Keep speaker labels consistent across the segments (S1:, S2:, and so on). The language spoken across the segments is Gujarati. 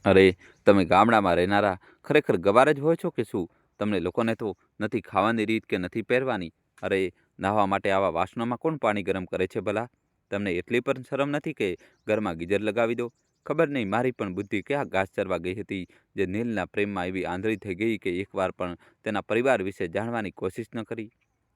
S1: અરે, તમે ગામડામાં રહેનારા ખરેખર ગવાર જ હોય છો કે શું? તમને લોકોને તો નથી ખાવાની રીત કે નથી પહેરવાની. અરે, નાહવા માટે આવા વાસણોમાં કોણ પાણી ગરમ કરે છે ભલા? તમને એટલી પણ શરમ નથી કે ઘરમાં ગીઝર લગાવી દો? ખબર નહીં મારી પણ બુદ્ધિ ક્યાં ઘાસ ચરવા ગઈ હતી, જે નીલના પ્રેમમાં એવી આંધળી થઈ ગઈ કે એકવાર પણ તેના પરિવાર વિશે જાણવાની કોશિશ ન કરી.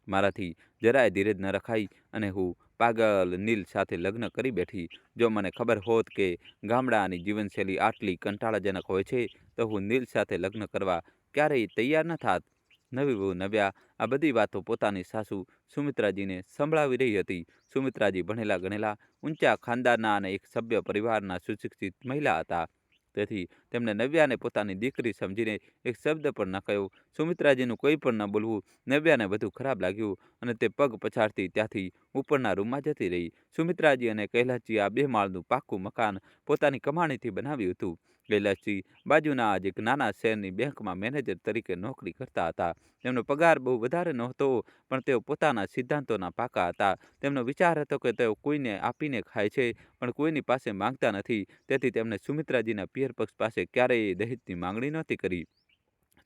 S1: મારાથી જરાય ધીરજ ન રખાઈ અને હું પાગલ નીલ સાથે લગ્ન કરી બેઠી. જો મને ખબર હોત કે ગામડાની જીવનશૈલી આટલી કંટાળાજનક હોય છે, તો હું નીલ સાથે લગ્ન કરવા ક્યારેય તૈયાર ન થાત. નવી વહુ નવ્યા આ બધી વાતો પોતાની સાસુ સુમિત્રાજીને સંભળાવી રહી હતી. સુમિત્રાજી ભણેલા ગણેલા ઊંચા ખાનદાનના અને એક સભ્ય પરિવારના સુશિક્ષિત મહિલા હતા. તેથી તેમણે નવ્યાને પોતાની દીકરી સમજીને એક શબ્દ પણ ન કહ્યો. સુમિત્રાજીનું કોઈ પણ ન બોલવું નવ્યાને વધુ ખરાબ લાગ્યું અને તે પગ પછાડતી ત્યાંથી ઉપરના રૂમમાં જતી રહી. સુમિત્રાજી અને કૈલાસજી આ 2 માળનું પાક્કું મકાન પોતાની કમાણીથી બનાવ્યું હતું. કૈલાસજી બાજુના જ એક નાના શહેરની બેંકમાં મેનેજર તરીકે નોકરી કરતા હતા. તેમનો પગાર બહુ વધારે નહોતો, પણ તેઓ પોતાના સિદ્ધાંતોના પાકા હતા. તેમનો વિચાર હતો કે તેઓ કોઈને આપીને ખાય છે, પણ કોઈની પાસે માંગતા નથી. તેથી તેમણે સુમિત્રાજીના પિયર પક્ષ પાસે ક્યારેય દહેજની માંગણી નહોતી કરી.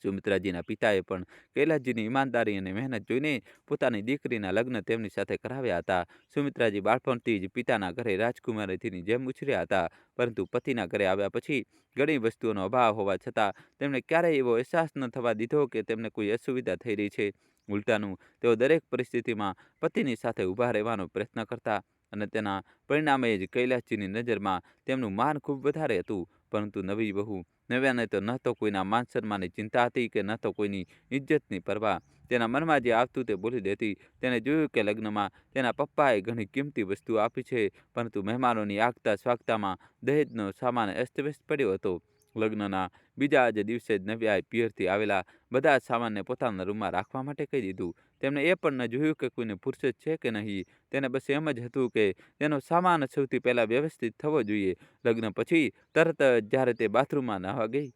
S1: સુમિત્રાજીના પિતાએ પણ કૈલાસજીની ઈમાનદારી અને મહેનત જોઈને પોતાની દીકરીના લગ્ન તેમની સાથે કરાવ્યા હતા. સુમિત્રાજી બાળપણથી જ પિતાના ઘરે રાજકુમારીની જેમ ઉછર્યા હતા, પરંતુ પતિના ઘરે આવ્યા પછી ઘણી વસ્તુઓનો અભાવ હોવા છતાં તેમણે ક્યારેય એવો અહેસાસ ન થવા દીધો કે તેમને કોઈ અસુવિધા થઈ રહી છે. ઉલટાનું તેઓ દરેક પરિસ્થિતિમાં પતિની સાથે ઊભા રહેવાનો પ્રયત્ન કરતા અને તેના પરિણામે જ કૈલાસજીની નજરમાં તેમનું માન ખૂબ વધારે હતું. પરંતુ નવી વહુ નવ્યાને તો ન તો કોઈના માન સન્માનની ચિંતા હતી કે ન તો કોઈની ઇજ્જતની પરવા. તેના મનમાં જે આવતું તે બોલી દેતી. તેને જોયું કે લગ્નમાં તેના પપ્પાએ ઘણી કિંમતી વસ્તુઓ આપી છે, પરંતુ મહેમાનોની આગતા સ્વાગતામાં દહેજનો સામાન અસ્તવ્યસ્ત પડ્યો હતો. લગ્નના બીજા જ દિવસે જ નવ્યાએ પિયરથી આવેલા બધા જ સામાનને પોતાના રૂમમાં રાખવા માટે કહી દીધું. તેમણે એ પણ ન જોયું કે કોઈને ફુરસત છે કે નહીં. તેને બસ એમ જ હતું કે તેનો સામાન સૌથી પહેલાં વ્યવસ્થિત થવો જોઈએ. લગ્ન પછી તરત જ જ્યારે તે બાથરૂમમાં નાહવા ગઈ,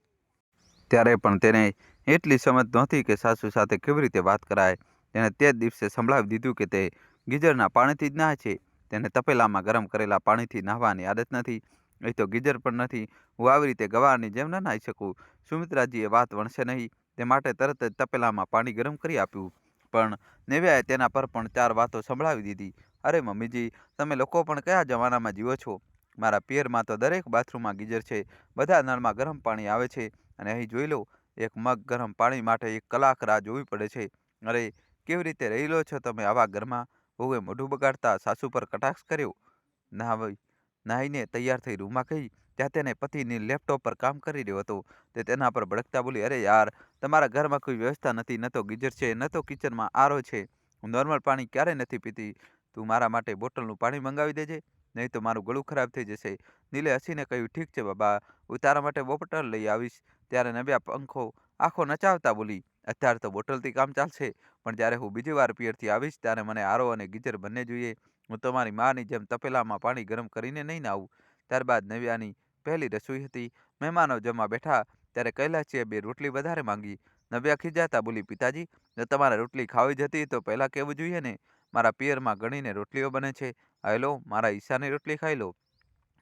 S1: ત્યારે પણ તેને એટલી સમજ નહોતી કે સાસુ સાથે કેવી રીતે વાત કરાય. તેણે તે જ દિવસે સંભળાવી દીધું કે તે ગીઝરના પાણીથી જ નહાય છે. તેને તપેલામાં ગરમ કરેલા પાણીથી નહાવાની આદત નથી. અહીં તો ગીઝર પણ નથી. હું આવી રીતે ગવારની જેમ ન નાહી શકું. સુમિત્રાજીએ વાત વણશે નહીં તે માટે તરત જ તપેલામાં પાણી ગરમ કરી આપ્યું. પણ નેવ્યાએ તેના પર પણ 4 વાતો સંભળાવી દીધી. અરે મમ્મીજી, તમે લોકો પણ કયા જમાનામાં જીવો છો? મારા પિયરમાં તો દરેક બાથરૂમમાં ગીઝર છે. બધા નળમાં ગરમ પાણી આવે છે અને અહીં જોઈ લો, એક મગ ગરમ પાણી માટે 1 કલાક રાહ જોવી પડે છે. અરે, કેવી રીતે રહી લો છો તમે આવા ઘરમાં? વહુએ મોઢું બગાડતા સાસુ પર કટાક્ષ કર્યો. નાહીને તૈયાર થઈ રૂમમાં ગઈ, ત્યાં તેને પતિની લેપટોપ પર કામ કરી રહ્યો હતો. તે તેના પર ભડકતા બોલી, અરે યાર, તમારા ઘરમાં કોઈ વ્યવસ્થા નથી. ન તો ગીઝર છે, ન તો કિચનમાં આરો છે. હું નોર્મલ પાણી ક્યારે નથી પીતી. તું મારા માટે બોટલનું પાણી મંગાવી દેજે, નહીં તો મારું ગળું ખરાબ થઈ જશે. નીલે હસીને કહ્યું, ઠીક છે બાબા, હું તારા માટે બોટલ લઈ આવીશ. ત્યારે નવ્યા આંખો નચાવતા બોલી, અત્યારે તો બોટલથી કામ ચાલશે, પણ જ્યારે હું બીજી વાર પિયરથી આવીશ ત્યારે મને આરો અને ગીઝર બંને જોઈએ. હું તમારી માની જેમ તપેલામાં પાણી ગરમ કરીને નહીં નાહું. ત્યારબાદ નવ્યાની પહેલી રસોઈ હતી. મહેમાનો જમવા બેઠા ત્યારે કૈલાસીએ 2 રોટલી વધારે માંગી. નવ્યા ખીજાતા બોલી, પિતાજી, જો તમારે રોટલી ખાવી જ હતી તો પહેલાં કહેવું જોઈએ ને. મારા પિયરમાં ગણીને રોટલીઓ બને છે. આ લો, મારા હિસ્સાની રોટલી ખાઈ લો.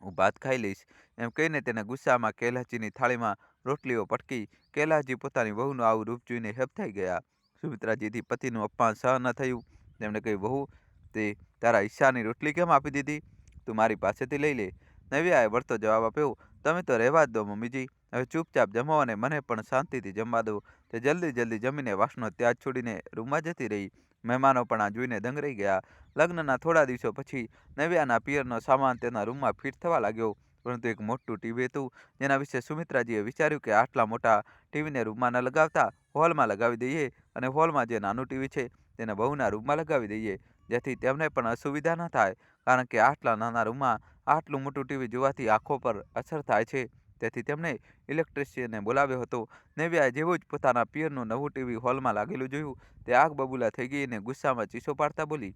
S1: હું ભાત ખાઈ લઈશ. એમ કહીને તેને ગુસ્સામાં કૈલાસજીની થાળીમાં રોટલીઓ પટકી. કૈલાસજી પોતાની વહુનું આવું રૂપ જોઈને હેબતાઈ ગયા. સુમિત્રાજીથી પતિનું અપમાન સહન ન થયું. તેમણે કહ્યું, વહુ, તે તારા હિસ્સાની રોટલી કેમ આપી દીધી? તું મારી પાસેથી લઈ લે. નવ્યાએ વળતો જવાબ આપ્યો, તમે તો રહેવા જ દો મમ્મીજી. હવે ચૂપચાપ જમો અને મને પણ શાંતિથી જમવા દો. તે જલ્દી જમીને વાસણો ત્યાં જ છોડીને રૂમમાં જતી રહી. મહેમાનો પણ આ જોઈને દંગ રહી ગયા. લગ્નના થોડા દિવસો પછી નવ્યાના પિયરનો સામાન તેના રૂમમાં ફિટ થવા લાગ્યો, પરંતુ એક મોટું ટીવી હતું, જેના વિશે સુમિત્રાજીએ વિચાર્યું કે આટલા મોટા ટીવીને રૂમમાં ન લગાવતા હોલમાં લગાવી દઈએ અને હોલમાં જે નાનું ટીવી છે તેને વહુના રૂમમાં લગાવી દઈએ, જેથી તેમને પણ અસુવિધા ન થાય. કારણ કે આટલા નાના રૂમમાં આટલું મોટું ટીવી જોવાથી આંખો પર અસર થાય છે. તેથી તેમણે ઇલેક્ટ્રિશિયનને બોલાવ્યો હતો. નેવ્યાએ જેવું જ પોતાના પિયરનું નવું ટીવી હોલમાં લાગેલું જોયું, તે આગ બબૂલા થઈ ગઈ અને ગુસ્સામાં ચીસો પાડતા બોલી,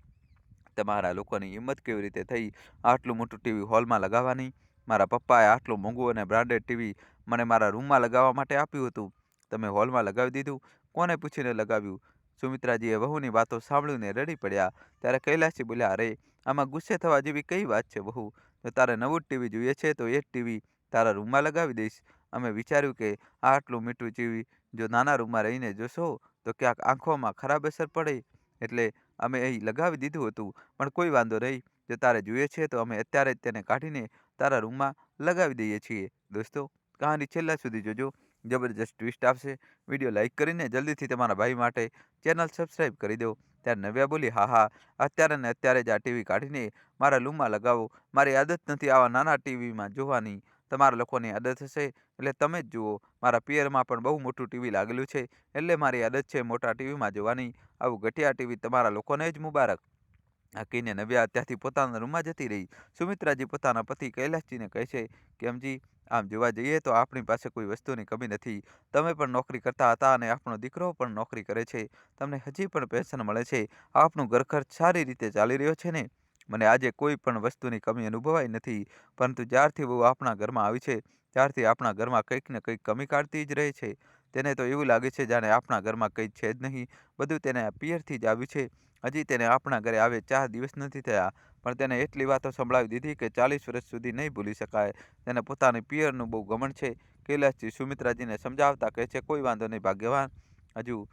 S1: તમારા લોકોની હિંમત કેવી રીતે થઈ આટલું મોટું ટીવી હોલમાં લગાવવાની? મારા પપ્પાએ આટલું મોંઘું અને બ્રાન્ડેડ ટીવી મને મારા રૂમમાં લગાવવા માટે આપ્યું હતું. તમે હોલમાં લગાવી દીધું. કોને પૂછીને લગાવ્યું? સુમિત્રાજીએ વહુની વાતો સાંભળીને રડી પડ્યા. ત્યારે કૈલાસજી બોલ્યા, અરે, આમાં ગુસ્સે થવા જેવી કઈ વાત છે વહુ? જો તારે નવું જ ટીવી જોઈએ છે તો એ જ ટીવી તારા રૂમમાં લગાવી દઈશ.
S2: અમે વિચાર્યું કે આ આટલું મીઠું ટીવી જો નાના રૂમમાં રહીને જોશો તો ક્યાંક આંખોમાં ખરાબ અસર પડે. એટલે અમે અહીં લગાવી દીધું હતું. પણ કોઈ વાંધો નહીં. જો તારે જોઈએ છે તો અમે અત્યારે જ તેને કાઢીને તારા રૂમમાં લગાવી દઈએ છીએ. દોસ્તો, કહાની છેલ્લા સુધી જોજો. જબરજસ્ત ટ્વિસ્ટ આવશે. વિડીયો લાઈક કરીને જલ્દીથી તમારા ભાઈ માટે ચેનલ સબસ્ક્રાઈબ કરી દો. ત્યારે નવ્યા બોલી, હા હા, અત્યારે ને અત્યારે જ આ ટીવી કાઢીને મારા રૂમમાં લગાવો. મારી આદત નથી આવા નાના ટીવીમાં જોવાની. તમારા લોકોની આદત હશે એટલે તમે જ જુઓ. મારા પિયરમાં પણ બહુ મોટું ટીવી લાગેલું છે એટલે મારી આદત છે મોટા ટીવીમાં જોવાની. આવું ઘટિયા ટીવી તમારા લોકોને જ મુબારક. આ કહીને નવ્યા ત્યાંથી પોતાના રૂમમાં જતી રહી. સુમિત્રાજી પોતાના પતિ કૈલાશજીને કહે છે કે સમજી, આમ જોવા જઈએ તો આપણી પાસે કોઈ વસ્તુની કમી નથી. તમે પણ નોકરી કરતા હતા અને આપણો દીકરો પણ નોકરી કરે છે. તમને હજી પણ પેન્શન મળે છે. આપણું ઘર ખર્ચ સારી રીતે ચાલી રહ્યો છે ને? મને આજે કોઈ પણ વસ્તુની કમી અનુભવાઈ નથી. પરંતુ જ્યારથી બહુ આપણા ઘરમાં આવી છે ત્યારથી આપણા ઘરમાં કંઈક ને કંઈક કમી કાઢતી જ રહે છે. તેને તો એવું લાગે છે જાણે આપણા ઘરમાં કંઈ છે જ નહીં. બધું તેને પિયરથી જ આવ્યું છે. હજી તેને આપણા ઘરે આવે 4 દિવસ નથી થયા પણ તેને એટલી વાતો સંભળાવી દીધી કે 40 વર્ષ સુધી નહીં ભૂલી શકાય. તેને પોતાની પિયરનું બહુ ઘમંડ છે. કૈલાશજી સુમિત્રાજીને સમજાવતા કહે છે, કોઈ વાંધો નહીં ભાગ્યવાન, હજુ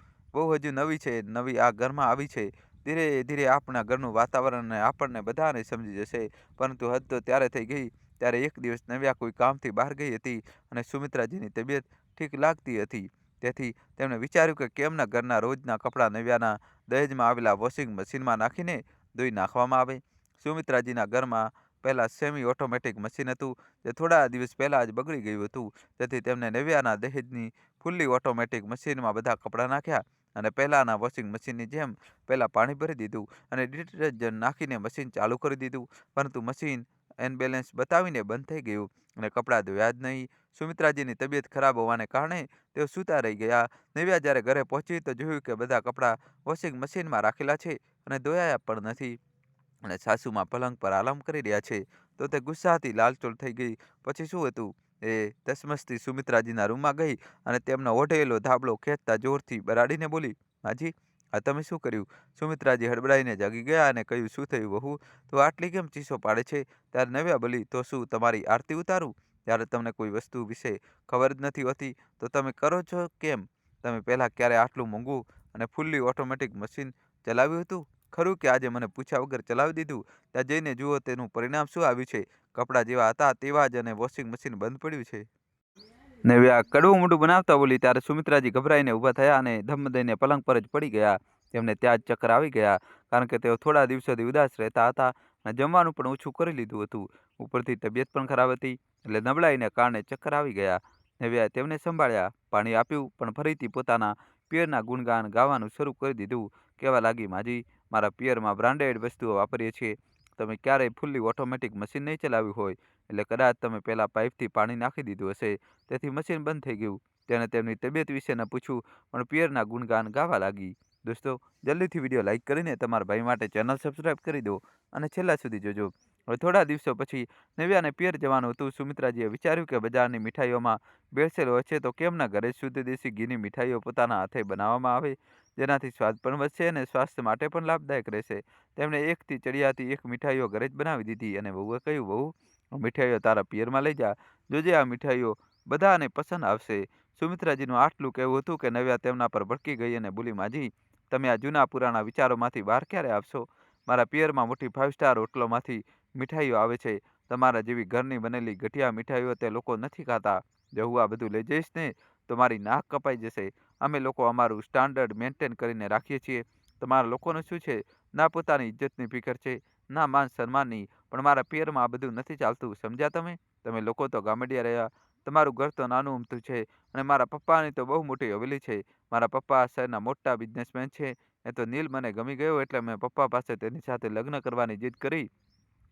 S2: નવી છે, નવી આ ઘરમાં આવી છે. ધીરે ધીરે આપણા ઘરનું વાતાવરણ આપણને બધાને સમજી જશે. પરંતુ હદ તો ત્યારે થઈ ગઈ. ત્યારે એક દિવસ નવ્યા કોઈ કામથી બહાર ગઈ હતી અને સુમિત્રાજીની તબિયત ઠીક લાગતી હતી. તેથી તેમણે વિચાર્યું કે કેમના ઘરના રોજના કપડાં નવ્યાના દહેજમાં આવેલા વોશિંગ મશીનમાં નાખીને ધોઈ નાખવામાં આવે. સુમિત્રાજીના ઘરમાં પહેલાં સેમી ઓટોમેટિક મશીન હતું જે થોડા દિવસ પહેલાં જ બગડી ગયું હતું. તેથી તેમને નવ્યાના દહેજની ફૂલ્લી ઓટોમેટિક મશીનમાં બધા કપડાં નાખ્યા અને પહેલાંના વોશિંગ મશીનની જેમ પહેલાં પાણી ભરી દીધું અને ડિટર્જન્ટ નાખીને મશીન ચાલુ કરી દીધું. પરંતુ મશીન એનબેલેન્સ બતાવીને બંધ થઈ ગયું અને કપડાં ધોયા જ નહીં. સુમિત્રાજીની તબિયત ખરાબ હોવાને કારણે તેઓ સૂતા રહી ગયા. નવ્યા જ્યારે ઘરે પહોંચી તો જોયું કે બધા કપડાં વોશિંગ મશીનમાં રાખેલા છે અને ધોયા પણ નથી અને સાસુમાં પલંગ પર આરામ કરી રહ્યા છે. તો તે ગુસ્સાથી લાલચોળ થઈ ગઈ. પછી શું હતું, એ ધસમસથી સુમિત્રાજીના રૂમમાં ગઈ અને તેમનો ઓઢેલો ધાબળો ખેંચતા જોરથી બરાડીને બોલી, માજી, આ તમે શું કર્યું? સુમિત્રાજી હડબડાઈને જાગી ગયા અને કહ્યું, શું થયું વહુ? તો આટલી કેમ ચીસો પાડે છે? ત્યારે નવ્યા બોલી, તો શું તમારી આરતી ઉતારું? ત્યારે તમને કોઈ વસ્તુ વિશે ખબર જ નથી હોતી તો તમે કરો છો કેમ? તમે પહેલાં ક્યારે આટલું મોંઘું અને ફૂલ્લી ઓટોમેટિક મશીન ચલાવ્યું હતું? ખરું કે આજે મને પૂછ્યા વગર ચલાવી દીધું? ત્યાં જઈને જુઓ તેનું પરિણામ શું આવ્યું છે. કપડાં જેવા હતા તેવા જ અને વોશિંગ મશીન બંધ પડ્યું છે. નવ્યા કડવું મોઢું બનાવતા બોલી. ત્યારે સુમિત્રાજી ગભરાઈને ઊભા થયા અને ધમ દઈને પલંગ પર જ પડી ગયા. તેમને ત્યાં જ ચક્કર આવી ગયા કારણ કે તેઓ થોડા દિવસોથી ઉદાસ રહેતા હતા અને જમવાનું પણ ઓછું કરી લીધું હતું. ઉપરથી તબિયત પણ ખરાબ હતી એટલે નબળાઈને કારણે ચક્કર આવી ગયા. નવ્યાએ તેમને સંભાળ્યા, પાણી આપ્યું પણ ફરીથી પોતાના પિયરના ગુણગાન ગાવાનું શરૂ કરી દીધું. કહેવા લાગી, માજી, મારા પિયરમાં બ્રાન્ડેડ વસ્તુઓ વાપરીએ છીએ. તમે ક્યારેય ફૂલ્લી ઓટોમેટિક મશીન નહીં ચલાવ્યું હોય એટલે કદાચ તમે પહેલાં પાઇપથી પાણી નાખી દીધું હશે. તેથી મશીન બંધ થઈ ગયું. તેણે તેમની તબિયત વિશે ન પૂછ્યું પણ પિયરના ગુણગાન ગાવા લાગી. દોસ્તો, જલ્દીથી વિડીયો લાઈક કરીને તમારા ભાઈ માટે ચેનલ સબસ્ક્રાઈબ કરી દો અને છેલ્લા સુધી જોજો. હવે થોડા દિવસો પછી નવ્યાને પિયર જવાનું હતું. સુમિત્રાજીએ વિચાર્યું કે બજારની મીઠાઈઓમાં ભેળસેળ હોય છે તો કેમના ઘરે શુદ્ધ દેશી ઘીની મીઠાઈઓ પોતાના હાથે બનાવવામાં આવે, જેનાથી સ્વાદ પણ વધશે અને સ્વાસ્થ્ય માટે પણ લાભદાયક રહેશે. તેમણે એકથી ચડિયાતી એક મીઠાઈઓ ઘરે જ બનાવી દીધી અને વહુએ કહ્યું, વહુ, મીઠાઈઓ તારા પિયરમાં લઈ જા. જોજે આ મીઠાઈઓ બધાને પસંદ આવશે. સુમિત્રાજીનું આટલું કહેવું હતું કે નવ્યા તેમના પર ભડકી ગઈ અને બોલી, માજી, તમે આ જૂના પુરાણા વિચારોમાંથી બહાર ક્યારે આવશો? મારા પિયરમાં મોટી 5 સ્ટાર હોટલોમાંથી મીઠાઈઓ આવે છે. તમારા જેવી ઘરની બનેલી ઘટિયા મીઠાઈઓ તે લોકો નથી ખાતા. જો હું આ બધું લઈ જઈશ ને તો મારી નાક કપાઈ જશે. અમે લોકો અમારું સ્ટાન્ડર્ડ મેન્ટેન કરીને રાખીએ છીએ. તમારા લોકોનું શું છે? ના પોતાની ઇજ્જતની ફિકર છે, ના માન સન્માનની. પણ મારા પિયરમાં આ બધું નથી ચાલતું, સમજ્યા તમે? તમે લોકો તો ગામડિયા રહ્યા. તમારું ઘર તો નાનું અમથું છે અને મારા પપ્પાની તો બહુ મોટી હવેલી છે. મારા પપ્પા શહેરના મોટા બિઝનેસમેન છે. એ તો નીલ મને ગમી ગયો એટલે મેં પપ્પા પાસે તેની સાથે લગ્ન કરવાની જીદ કરી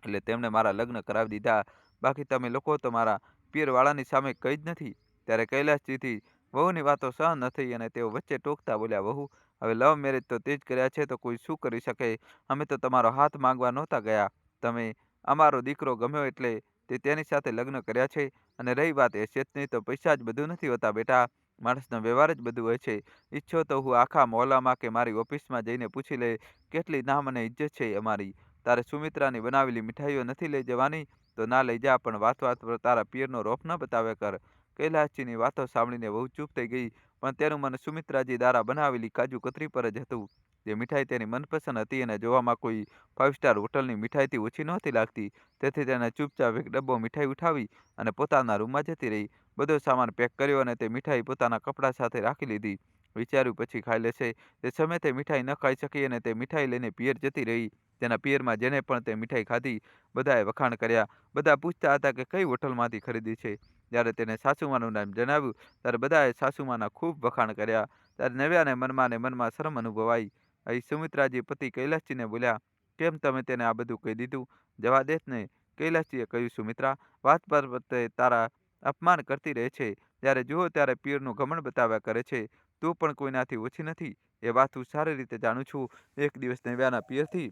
S2: એટલે તેમણે મારા લગ્ન કરાવી દીધા. બાકી તમે લોકો તો મારા પિયરવાળાની સામે કંઈ જ નથી. ત્યારે કૈલાશજીથી વહુની વાતો સહન ન થઈ અને તેઓ વચ્ચે ટોકતા બોલ્યા, વહુ, હવે લવ મેરેજ તો તે જ કર્યા છે તો કોઈ શું કરી શકે? અમે તો તમારો હાથ માંગવા નહોતા ગયા. તમે અમારો દીકરો ગમ્યો એટલે તેની સાથે લગ્ન કર્યા છે. અને રહી વાત હેસિયતની તો પૈસા જ બધું નથી હોતા બેટા. માણસનો વ્યવહાર જ બધું હોય છે. ઈચ્છો તો હું આખા મોહલ્લામાં કે મારી ઓફિસમાં જઈને પૂછી લે કેટલી નામ અને ઇજ્જત છે અમારી. તારે સુમિત્રાની બનાવેલી મીઠાઈઓ નથી લઈ જવાની તો ના લઈ જા, પણ વાત વાત પર તારા પિયરનો રોફ ન બતાવ્યા કર. કૈલાસજીની વાતો સાંભળીને વહુ ચૂપ થઈ ગઈ, પણ તેનું મન સુમિત્રાજી દ્વારા બનાવેલી કાજુ કતરી પર જ હતું. તે મીઠાઈ તેની મનપસંદ હતી અને જોવામાં કોઈ 5 સ્ટાર હોટલની મીઠાઈથી ઓછી નહોતી લાગતી. તેથી તેણે ચૂપચાપ એક ડબ્બો મીઠાઈ ઉઠાવી અને પોતાના રૂમમાં જતી રહી. બધો સામાન પેક કર્યો અને તે મીઠાઈ પોતાના કપડાં સાથે રાખી લીધી. વિચાર્યું પછી ખાઈ લેશે. તે સમયે તે મીઠાઈ ન ખાઈ શકી અને તે મીઠાઈ લઈને પિયર જતી રહી. તેના પિયરમાં જેને પણ તે મીઠાઈ ખાધી, બધાએ વખાણ કર્યા. બધા પૂછતા હતા કે કઈ હોટલમાંથી ખરીદી છે. જ્યારે તેને સાસુમાનું નામ જણાવ્યું, ત્યારે બધાએ સાસુમાના ખૂબ વખાણ કર્યા. ત્યારે નવ્યાને મનમાં શરમ અનુભવાઈ. અહીં સુમિત્રાજી પતિ કૈલાસજીને બોલ્યા, કેમ તમે તેને આ બધું કહી દીધું? જવા દેત ને. કૈલાસજીએ કહ્યું, સુમિત્રા, વાત પર તે તારા અપમાન કરતી રહે છે. જ્યારે જુઓ ત્યારે પિયરનું ઘમંડ બતાવ્યા કરે છે. તું પણ કોઈનાથી ઓછી નથી, એ વાત હું સારી રીતે જાણું છું. એક દિવસ નવ્યાના પિયરથી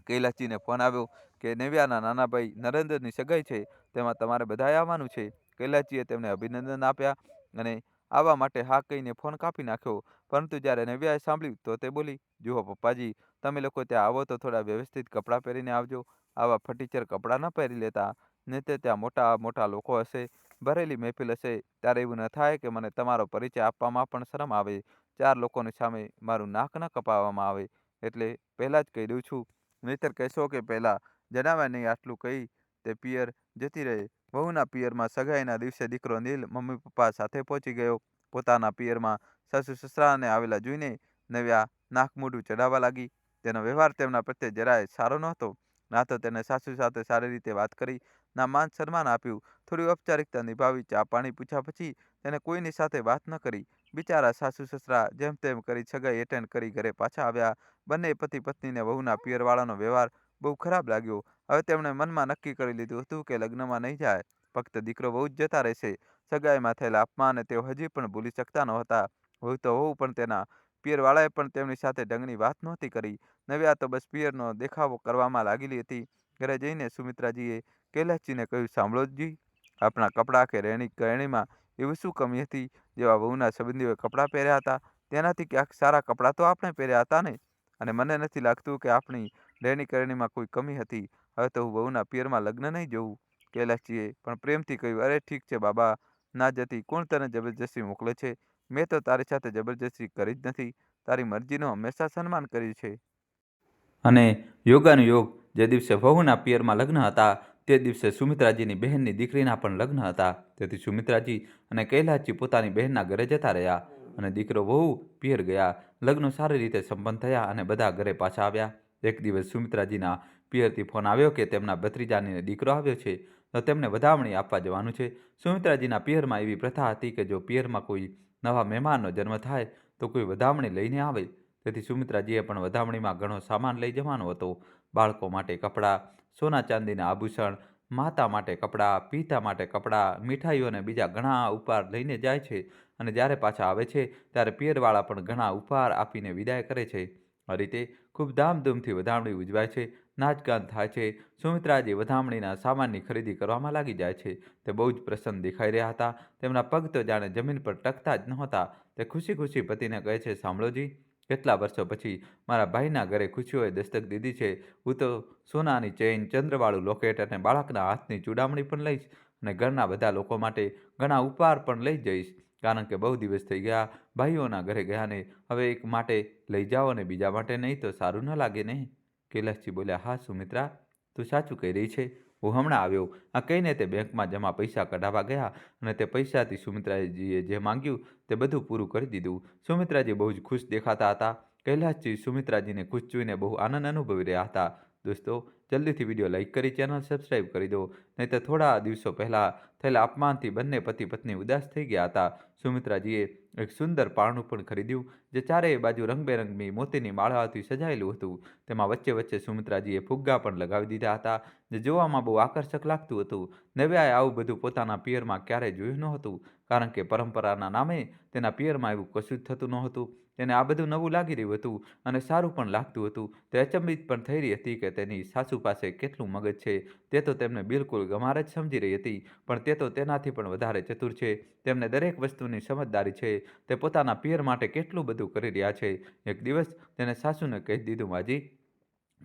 S2: કૈલાસજીને ફોન આવ્યો કે નવ્યાના નાના ભાઈ નરેન્દ્રની સગાઈ છે, તેમાં તમારે બધાએ આવવાનું છે. કૈલાસજીએ તેમને અભિનંદન આપ્યા અને આવવા માટે હા કહીને ફોન કાપી નાખ્યો. પરંતુ જ્યારે નવ્યાએ સાંભળ્યું તો તે બોલી, જુઓ પપ્પાજી, તમે લોકો ત્યાં આવો તો થોડા વ્યવસ્થિત કપડાં પહેરીને આવજો. આવા ફટીચર કપડાં ન પહેરી લેતા, નહીં તો ત્યાં મોટા મોટા લોકો હશે, ભરેલી મહેફિલ હશે. ત્યારે એવું ન થાય કે મને તમારો પરિચય આપવામાં પણ શરમ આવે. 4 લોકોની સામે મારું નાક ન કપાવવામાં આવે. એટલે પહેલાં જ કહી દઉં છું, નહીંતર કહેશો કે પહેલાં જણાવ્યા નહીં. આટલું કહી તે પિયર જતી રહે. વહુના પિયરમાં સગાઈના દિવસે દીકરો નીલ મમ્મી પપ્પા સાથે પહોંચી ગયો. પોતાના પિયરમાં સાસુ સસરાને આવેલા જોઈને નવ્યા નાક મોઢું ચઢાવવા લાગી. તેનો વ્યવહાર તેમના પ્રત્યે જરાય સારો નહોતો. ના તો તેને સાસુ સાથે સારી રીતે વાત કરી, ના માન સન્માન આપ્યું. થોડી ઔપચારિકતા નિભાવી, ચા પાણી પૂછ્યા પછી તેને કોઈની સાથે વાત ન કરી. બિચારા સાસુ સસરા જેમ તેમ કરી સગાઈ એટેન્ડ કરી ઘરે પાછા આવ્યા. બંને પતિ પત્નીને વહુના પિયરવાળાનો વ્યવહાર બહુ ખરાબ લાગ્યો. હવે તેમણે મનમાં નક્કી કરી લીધું હતું કે લગ્નમાં નહીં જાય, ફક્ત દીકરો વહુ જ જતા રહેશે. સગાઈમાં થયેલા અપમાનને તેઓ હજી પણ ભૂલી શકતા નહોતા. વહુ તો વહુ, પણ તેના પિયરવાળાએ પણ તેમની સાથે ઢંગની વાત નહોતી કરી. નવ્યા તો બસ પિયરનો દેખાવો કરવામાં લાગેલી હતી. ઘરે જઈને સુમિત્રાજીએ કૈલાસજીને કહ્યું, સાંભળો જી, આપણા કપડાં કે રહેણી કહેણીમાં એવું શું કમી હતી? જેવા વહુના સંબંધીઓએ કપડાં પહેર્યા હતા, તેનાથી ક્યાંક સારા કપડાં તો આપણે પહેર્યા હતા ને. અને મને નથી લાગતું કે આપણી રહેણી કહેણીમાં કોઈ કમી હતી. હવે તો હું વહુના પિયરમાં લગ્ન નહીં જોઉં. કૈલાસજીએ પણ પ્રેમથી કહ્યું, અરે ઠીક છે બાબા, ના જતી. કોણ તને જબરજસ્તી મોકલે છે? મેં તો તારી સાથે જબરજસ્તી કરી જ નથી. તારી મરજીનું હંમેશા સન્માન કર્યું છે.
S1: અને યોગાનુયોગ જે દિવસે વહુના પિયરમાં લગ્ન હતા, તે દિવસે સુમિત્રાજીની બહેનની દીકરીના પણ લગ્ન હતા. તેથી સુમિત્રાજી અને કૈલાસજી પોતાની બહેનના ઘરે જતા રહ્યા અને દીકરો વહુ પિયર ગયા. લગ્નો સારી રીતે સંપન્ન થયા અને બધા ઘરે પાછા આવ્યા. એક દિવસ સુમિત્રાજીના પિયરથી ફોન આવ્યો કે તેમના ભત્રીજાનીને દીકરો આવ્યો છે, તો તેમને વધામણી આપવા જવાનું છે. સુમિત્રાજીના પિયરમાં એવી પ્રથા હતી કે જો પિયરમાં કોઈ નવા મહેમાનનો જન્મ થાય તો કોઈ વધામણી લઈને આવે. તેથી સુમિત્રાજીએ પણ વધામણીમાં ઘણો સામાન લઈ જવાનો હતો. બાળકો માટે કપડાં, સોના ચાંદીના આભૂષણ, માતા માટે કપડાં, પિતા માટે કપડાં, મીઠાઈઓ અને બીજા ઘણા ઉપહાર લઈને જાય છે. અને જ્યારે પાછા આવે છે ત્યારે પિયરવાળા પણ ઘણા ઉપહાર આપીને વિદાય કરે છે. આ રીતે ખૂબ ધામધૂમથી વધામણી ઉજવાય છે, નાચગાન થાય છે. સુમિત્રાજી વધામણીના સામાનની ખરીદી કરવામાં લાગી જાય છે. તે બહુ જ પ્રસન્ન દેખાઈ રહ્યા હતા. તેમના પગ તો જાણે જમીન પર ટકતા જ નહોતા. તે ખુશી ખુશી પતિને કહે છે, સાંભળોજી, કેટલા વર્ષો પછી મારા ભાઈના ઘરે ખુશીઓએ દસ્તક દીધી છે. હું તો સોનાની ચેઇન, ચંદ્રવાળું લોકેટ અને બાળકના હાથની ચૂડામણી પણ લઈશ અને ઘરના બધા લોકો માટે ઘણા ઉપહાર પણ લઈ જઈશ. કારણ કે બહુ દિવસ થઈ ગયા ભાઈઓના ઘરે ગયા ને. હવે એક માટે લઈ જાઓ અને બીજા માટે નહીં તો સારું ન લાગે ને. કૈલાસજી બોલ્યા, હા સુમિત્રા, તું સાચું કહી રહી છે. હું હમણાં આવ્યો. આ કહીને તે બેંકમાં જમા પૈસા કઢાવવા ગયા અને તે પૈસાથી સુમિત્રાજીએ જે માંગ્યું તે બધું પૂરું કરી દીધું. સુમિત્રાજી બહુ જ ખુશ દેખાતા હતા. કૈલાસજી સુમિત્રાજીને ખુશ જોઈને બહુ આનંદ અનુભવી રહ્યા હતા. દોસ્તો, જલ્દીથી વિડીયો લાઈક કરી ચેનલ સબસ્ક્રાઈબ કરી દો, નહીં તો થોડા દિવસો પહેલાં થયેલા અપમાનથી બંને પતિ પત્ની ઉદાસ થઈ ગયા હતા. સુમિત્રાજીએ એક સુંદર પારણું પણ ખરીદ્યું, જે ચારેય બાજુ રંગબેરંગી મોતીની માળાઓથી સજાયેલું હતું. તેમાં વચ્ચે વચ્ચે સુમિત્રાજીએ ફુગ્ગા પણ લગાવી દીધા હતા, જે જોવામાં બહુ આકર્ષક લાગતું હતું. નવ્યાએ આવું બધું પોતાના પિયરમાં ક્યારેય જોયું નહોતું, કારણ કે પરંપરાના નામે તેના પિયરમાં એવું કશું જ થતું નહોતું. તેને આ બધું નવું લાગી રહ્યું હતું અને સારું પણ લાગતું હતું. તે અચંબિત પણ થઈ રહી હતી કે તેની સાસુ પાસે કેટલું મગજ છે. તે તો તેમને બિલકુલ ગમાર જ સમજી રહી હતી, પણ તે તો તેનાથી પણ વધારે ચતુર છે. તેમને દરેક વસ્તુની સમજદારી છે. તે પોતાના પિયર માટે કેટલું બધું કરી રહ્યા છે. એક દિવસ તેને સાસુને કહી દીધું, માજી,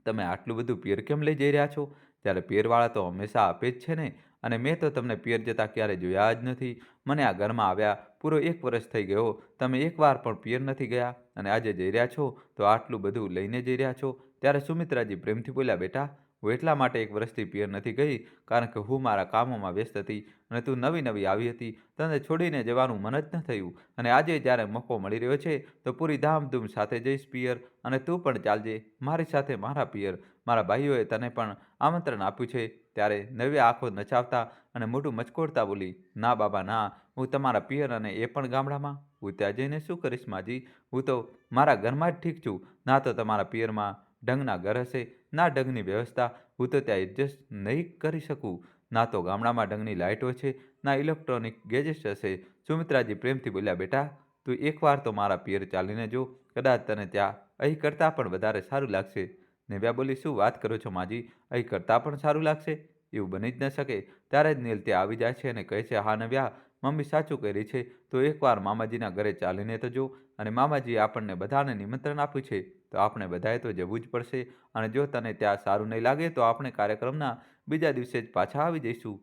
S1: તમે આટલું બધું પિયર કેમ લઈ જઈ રહ્યા છો? જ્યારે પિયરવાળા તો હંમેશા આપે જ છે ને.
S2: અને મેં તો તમને પિયર જતા ક્યારે જોયા જ નથી. મને આ ઘરમાં આવ્યા પૂરો 1 વર્ષ થઈ ગયો. તમે એકવાર પણ પિયર નથી ગયા અને આજે જઈ રહ્યા છો તો આટલું બધું લઈને જઈ રહ્યા છો. ત્યારે સુમિત્રાજી પ્રેમથી બોલ્યા, "બેટા, હું એટલા માટે 1 વર્ષથી પિયર નથી ગઈ કારણ કે હું મારા કામોમાં વ્યસ્ત હતી અને તું નવી-નવી આવી હતી. તને છોડીને જવાનું મન જ ન થયું અને આજે જ્યારે મોકો મળી રહ્યો છે તો પૂરી ધામધૂમ સાથે જઈશ પિયર અને તું પણ ચાલજે મારી સાથે મારા પિયર. મારા ભાઈઓએ તને પણ આમંત્રણ આપ્યું છે." ત્યારે નવ્યા આંખો નચાવતા અને મોઢું મચકોડતા બોલી, "ના બાબા ના, હું તમારા પિયર અને એ પણ ગામડામાં. હું ત્યાં જઈને શું કરીશ માજી? હું તો મારા ઘરમાં જ ઠીક છું. ના તો તમારા પિયરમાં ઢંગના ઘર હશે, ના ઢંગની વ્યવસ્થા. હું તો ત્યાં એડજસ્ટ નહીં કરી શકું. ના તો ગામડામાં ઢંગની લાઇટો છે, ના ઇલેક્ટ્રોનિક ગેજેટ્સ હશે." સુમિત્રાજી પ્રેમથી બોલ્યા, "બેટા, તું એકવાર તો મારા પિયર ચાલીને જો. કદાચ તને ત્યાં અહીં કરતાં પણ વધારે સારું લાગશે." નવ્યા બોલી, "શું વાત કરો છો માજી? અહીં કરતાં પણ સારું લાગશે? એવું બની જ ન શકે." ત્યારે જ નીલ ત્યાં આવી જાય છે અને કહે છે, "હા નવ્યા, મમ્મી સાચું કહી રહી છે. તો એકવાર મામાજીના ઘરે ચાલીને તો જો અને મામાજીએ આપણને બધાને નિમંત્રણ આપ્યું છે તો આપણે બધાએ તો જવું જ પડશે અને જો તને ત્યાં સારું નહીં લાગે તો આપણે કાર્યક્રમના બીજા દિવસે જ પાછા આવી જઈશું.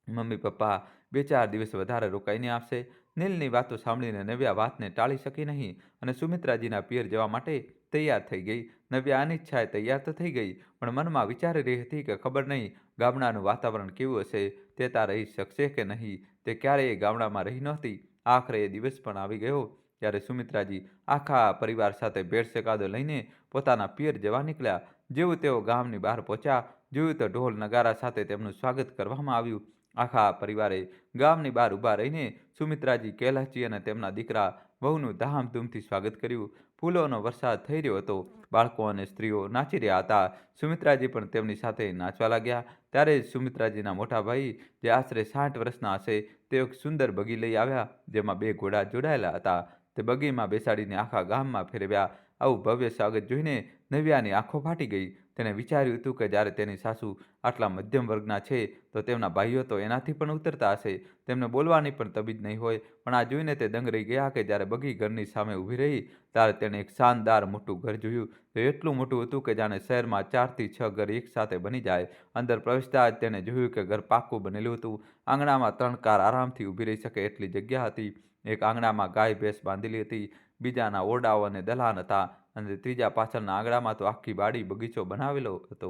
S2: મમ્મી પપ્પા 2-4 દિવસ વધારે રોકાઈને આવશે." નીલની વાતો સાંભળીને નવ્યા વાતને ટાળી શકી નહીં અને સુમિત્રાજીના પિયર જવા માટે તૈયાર થઈ ગઈ. નવ્યા અનિચ્છાએ તૈયાર તો થઈ ગઈ પણ મનમાં વિચારી રહી હતી કે ખબર નહીં ગામડાનું વાતાવરણ કેવું હશે, તે ત્યાં રહી શકશે કે નહીં. તે ક્યારેય ગામડામાં રહી નહોતી. આખરે એ દિવસ પણ આવી ગયો ત્યારે સુમિત્રાજી આખા પરિવાર સાથે ભેળ સેકાદો લઈને પોતાના પિયર જવા નીકળ્યા. જેવું તેઓ ગામની બહાર પહોંચ્યા, જોયું તો ઢોલ નગારા સાથે તેમનું સ્વાગત કરવામાં આવ્યું. આખા પરિવારે ગામની બહાર ઊભા રહીને સુમિત્રાજી, કેલાજી અને તેમના દીકરા વહુનું ધામધૂમથી સ્વાગત કર્યું. ફૂલોનો વરસાદ થઈ રહ્યો હતો. બાળકો અને સ્ત્રીઓ નાચી રહ્યા હતા. સુમિત્રાજી પણ તેમની સાથે નાચવા લાગ્યા. ત્યારે જ સુમિત્રાજીના મોટા ભાઈ, જે આશરે 60 વર્ષના હશે, તેઓ એક સુંદર બગી લઈ આવ્યા જેમાં 2 ઘોડા જોડાયેલા હતા. તે બગીમાં બેસાડીને આખા ગામમાં ફેરવ્યા. આવું ભવ્ય સ્વાગત જોઈને નવ્યાની આંખો ફાટી ગઈ. તેણે વિચાર્યું હતું કે જ્યારે તેની સાસુ આટલા મધ્યમ વર્ગના છે તો તેમના ભાઈઓ તો એનાથી પણ ઉતરતા હશે. તેમને બોલવાની પણ તમીજ નહીં હોય. પણ આ જોઈને તે દંગ રહી ગયા કે જ્યારે બગી ઘરની સામે ઊભી રહી ત્યારે તેણે એક શાનદાર મોટું ઘર જોયું. તે એટલું મોટું હતું કે જાણે શહેરમાં 4 થી 6 ઘર એકસાથે બની જાય. અંદર પ્રવેશતા જ તેણે જોયું કે ઘર પાક્કું બનેલું હતું. આંગણામાં 3 કાર આરામથી ઊભી રહી શકે એટલી જગ્યા હતી. એક આંગણામાં ગાય ભેંસ બાંધેલી હતી, બીજાના ઓરડાઓ અને દલાન હતા અને ત્રીજા પાછળના આંગણામાં તો આખી વાડી બગીચો બનાવેલો હતો.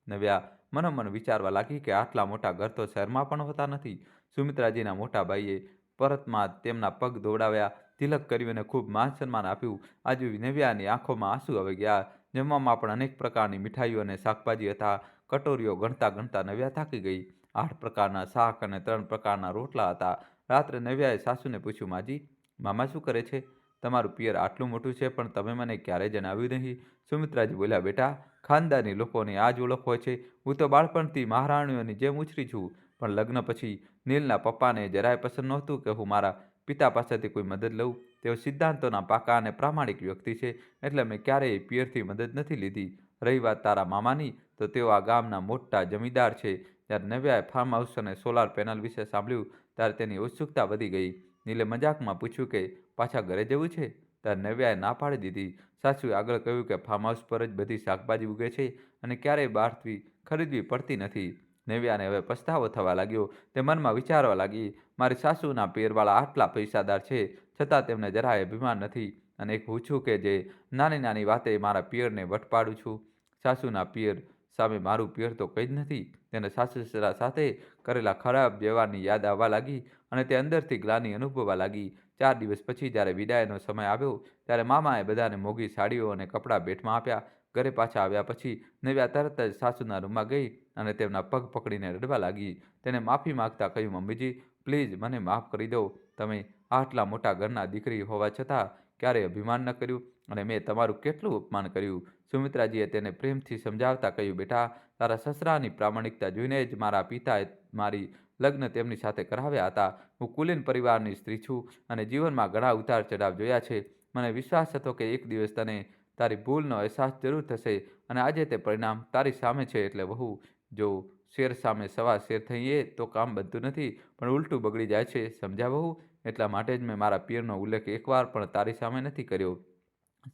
S2: નવ્યા મનોમન વિચારવા લાગી કે આટલા મોટા ઘર તો શહેરમાં પણ હોતા નથી. સુમિત્રાજીના મોટા ભાઈએ પરતમાં તેમના પગ દોડાવ્યા, તિલક કર્યું અને ખૂબ માન સન્માન આપ્યું. આજે નવ્યાની આંખોમાં આંસુ આવી ગયા. જમવામાં પણ અનેક પ્રકારની મીઠાઈઓ અને શાકભાજી હતા. કટોરીઓ ગણતા ગણતા નવ્યા થાકી ગઈ. 8 પ્રકારના શાક અને 3 પ્રકારના રોટલા હતા. રાત્રે નવ્યાએ સાસુને પૂછ્યું, "માજી, મામા શું કરે છે? તમારું પિયર આટલું મોટું છે પણ તમે મને ક્યારેય જણાવ્યું નહીં." સુમિત્રાજી બોલ્યા, "બેટા, ખાનદાની લોકોની આ જ ઓળખ હોય છે. હું તો બાળપણથી મહારાણીઓની જેમ ઉછરી છું પણ લગ્ન પછી નીલના પપ્પાને જરાય પસંદ નહોતું કે હું મારા પિતા પાસેથી કોઈ મદદ લઉં. તેઓ સિદ્ધાંતોના પાકા અને પ્રામાણિક વ્યક્તિ છે એટલે મેં ક્યારેય પિયરથી મદદ નથી લીધી. રહી વાત તારા મામાની તો તેઓ આ ગામના મોટા જમીનદાર છે." જ્યારે નવ્યાએ ફાર્મ હાઉસ અને સોલાર પેનલ વિશે સાંભળ્યું ત્યારે તેની ઉત્સુકતા વધી ગઈ. નીલે મજાકમાં પૂછ્યું કે પાછા ઘરે જવું છે? ત્યારે નવ્યાએ ના પાડી દીધી. સાસુએ આગળ કહ્યું કે ફાર્મ હાઉસ પર જ બધી શાકભાજી ઉગે છે અને ક્યારેય બહારથી ખરીદવી પડતી નથી. નવ્યાને હવે પસ્તાવો થવા લાગ્યો. તે મનમાં વિચારવા લાગી, મારી સાસુના પિયરવાળા આટલા પૈસાદાર છે છતાં તેમને જરાય અભિમાન નથી અને એક હું છું કે જે નાની નાની વાતે મારા પિયરને વટ પાડું છું. સાસુના પિયર સામે મારું પિયર તો કંઈ જ નથી. તેને સાસુ સસરા સાથે કરેલા ખરાબ વ્યવહારની યાદ આવવા લાગી અને તે અંદરથી ગ્લાનિ અનુભવવા લાગી. 4 દિવસ પછી જ્યારે વિદાયનો સમય આવ્યો ત્યારે મામાએ બધાને મોંઘી સાડીઓ અને કપડાં ભેટમાં આપ્યા. ઘરે પાછા આવ્યા પછી નવ્યા તરત જ સાસુના રૂમમાં ગઈ અને તેમના પગ પકડીને રડવા લાગી. તેને માફી માંગતા કહ્યું, "મમ્મીજી, પ્લીઝ મને માફ કરી દો. તમે આટલા મોટા ઘરના દીકરી હોવા છતાં ક્યારેય અભિમાન ન કર્યું અને મેં તમારું કેટલું અપમાન કર્યું." સુમિત્રાજીએ તેને પ્રેમથી સમજાવતા કહ્યું, "બેટા, તારા સસરાની પ્રામાણિકતા જોઈને જ મારા પિતાએ મારી લગ્ન તેમની સાથે કરાવ્યા હતા. હું કુલીન પરિવારની સ્ત્રી છું અને જીવનમાં ઘણા ઉતાર ચઢાવ જોયા છે. મને વિશ્વાસ હતો કે એક દિવસ તને તારી ભૂલનો અહેસાસ જરૂર થશે અને આજે તે પરિણામ તારી સામે છે. એટલે વહુ, જો શેર સામે સવા શેર થઈએ તો કામ બનતું નથી પણ ઉલટું બગડી જાય છે. સમજ્યા વહુ? એટલા માટે જ મેં મારા પિયરનો ઉલ્લેખ એકવાર પણ તારી સામે નથી કર્યો."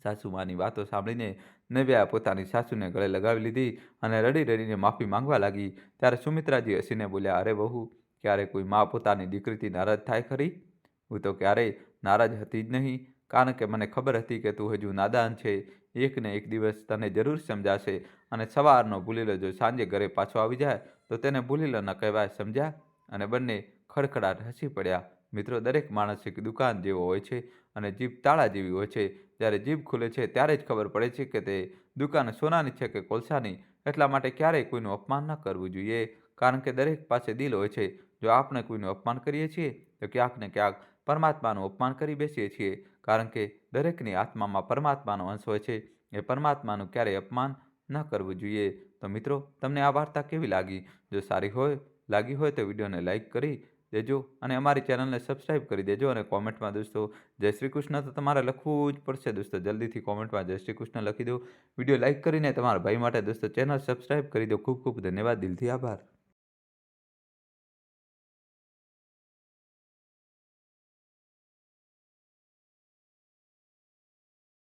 S2: સાસુમાની વાતો સાંભળીને નવ્યા પોતાની સાસુને ગળે લગાવી લીધી અને રડી રડીને માફી માંગવા લાગી. ત્યારે સુમિત્રાજી હસીને બોલ્યા, "અરે બહુ, ક્યારે કોઈ મા પોતાની દીકરીથી નારાજ થાય ખરી? હું તો ક્યારેય નારાજ હતી જ નહીં, કારણ કે મને ખબર હતી કે તું હજુ નાદાન છે. એક ને એક દિવસ તને જરૂર સમજાશે અને સવારનો ભૂલેલો જો સાંજે ઘરે પાછો આવી જાય તો તેને ભૂલેલો ન કહેવાય, સમજ્યા?" અને બંને ખડખડાટ હસી પડ્યા. મિત્રો, દરેક માણસ એક દુકાન જેવો હોય છે અને જીભ તાળા જેવી હોય છે. જ્યારે જીભ ખુલે છે ત્યારે જ ખબર પડે છે કે તે દુકાન સોનાની છે કે કોલસાની. એટલા માટે ક્યારેય કોઈનું અપમાન ન કરવું જોઈએ, કારણ કે દરેક પાસે દિલ હોય છે. જો આપણે કોઈનું અપમાન કરીએ છીએ તો ક્યાંક ને ક્યાંક પરમાત્માનું અપમાન કરી બેસીએ છીએ, કારણ કે દરેકની આત્મામાં પરમાત્માનો અંશ હોય છે. એ પરમાત્માનું ક્યારેય અપમાન ન કરવું જોઈએ. તો મિત્રો, તમને આ વાર્તા કેવી લાગી? જો સારી લાગી હોય તો વિડીયોને લાઈક કરી દેજો અને અમારી ચેનલને સબસ્ક્રાઈબ કરી દેજો અને કોમેન્ટમાં દોસ્તો જય શ્રી કૃષ્ણ તો તમારે લખવું જ પડશે દોસ્તો. જલ્દીથી કોમેન્ટમાં જય શ્રી કૃષ્ણ લખી દો. વિડીયો લાઈક કરીને તમારા ભાઈ માટે દોસ્તો ચેનલ સબસ્ક્રાઈબ કરી દો. ખૂબ ખૂબ ધન્યવાદ. દિલથી આભાર.